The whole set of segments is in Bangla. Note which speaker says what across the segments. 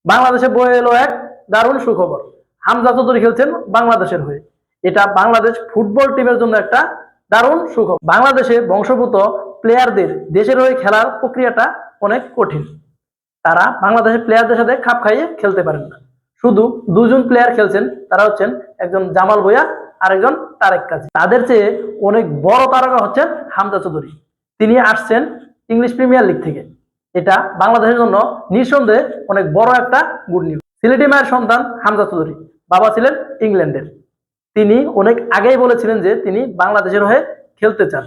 Speaker 1: বাংলাদেশে বয়ে এলো এক দারুণ সুখবর। হামজা চৌধুরী খেলছেন বাংলাদেশের হয়ে। এটা বাংলাদেশ ফুটবল টিমের জন্য একটা দারুণ সুখবর। বাংলাদেশে বংশোদ্ভূত প্লেয়ারদের দেশের হয়ে খেলার প্রক্রিয়াটা অনেক কঠিন। তারা বাংলাদেশের প্লেয়ারদের সাথে খাপ খাইয়ে খেলতে পারেন না। শুধু দুজন প্লেয়ার খেলছেন, তারা হচ্ছেন একজন জামাল ভুঁইয়া আর একজন তারেক কাজী। তাদের চেয়ে অনেক বড় তারকা হচ্ছেন হামজা চৌধুরী। তিনি আসছেন ইংলিশ প্রিমিয়ার লিগ থেকে। এটা বাংলাদেশের জন্য নিঃসন্দেহে অনেক বড় একটা গুড নিউজ। সিলেটি মায়ের সন্তান হামজা চৌধুরী, বাবা ছিলেন ইংল্যান্ডের। তিনি অনেক আগেই বলেছিলেন যে তিনি বাংলাদেশের হয়ে খেলতে চান,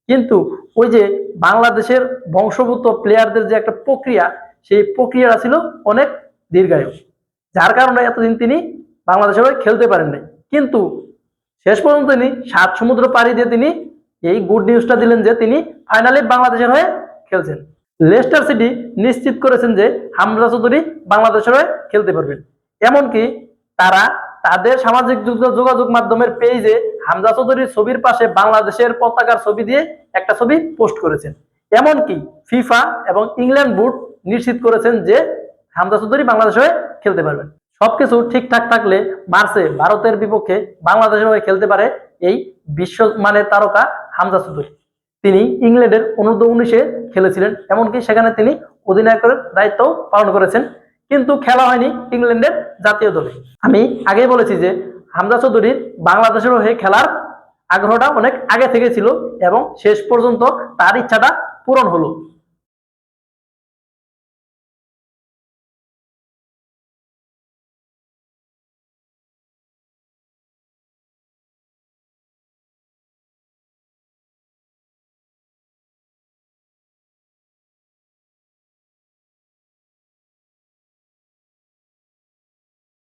Speaker 1: কিন্তু ওই যে বাংলাদেশের বংশোদ্ভূত প্লেয়ারদের যে একটা প্রক্রিয়া, সেই প্রক্রিয়াটা ছিল অনেক দীর্ঘায়ু, যার কারণে এতদিন তিনি বাংলাদেশের হয়ে খেলতে পারেন নাই। কিন্তু শেষ পর্যন্ত তিনি 7 সমুদ্র পাড়ি দিয়ে তিনি এই গুড নিউজটা দিলেন যে তিনি ফাইনালি বাংলাদেশের হয়ে খেলছেন। লেস্টার সিটি নিশ্চিত করেছেন যে হামজা চৌধুরী বাংলাদেশের হয়ে খেলতে পারবেন। এমনকি তারা তাদের সামাজিক যোগাযোগ মাধ্যমের পেজে হামজা চৌধুরীর ছবির পাশে বাংলাদেশের পতাকার ছবি দিয়ে একটা ছবি পোস্ট করেছেন। এমনকি ফিফা এবং ইংল্যান্ড বোর্ড নিশ্চিত করেছেন যে হামজা চৌধুরী বাংলাদেশে হয়ে খেলতে পারবেন। সবকিছু ঠিকঠাক থাকলে মার্চে ভারতের বিপক্ষে বাংলাদেশের হয়ে খেলতে পারে এই বিশ্বমানের তারকা হামজা চৌধুরী। তিনি ইংল্যান্ডের অনূর্ধ্ব-19-এ খেলেছিলেন, এমনকি সেখানে তিনি অধিনায়কের দায়িত্ব পালন করেছেন, কিন্তু খেলা হয়নি ইংল্যান্ডের জাতীয় দলে। আমি আগেই বলেছি যে হামজা চৌধুরীর বাংলাদেশের হয়ে খেলার আগ্রহটা অনেক আগে থেকে ছিল এবং শেষ পর্যন্ত তার ইচ্ছাটা পূরণ হলো।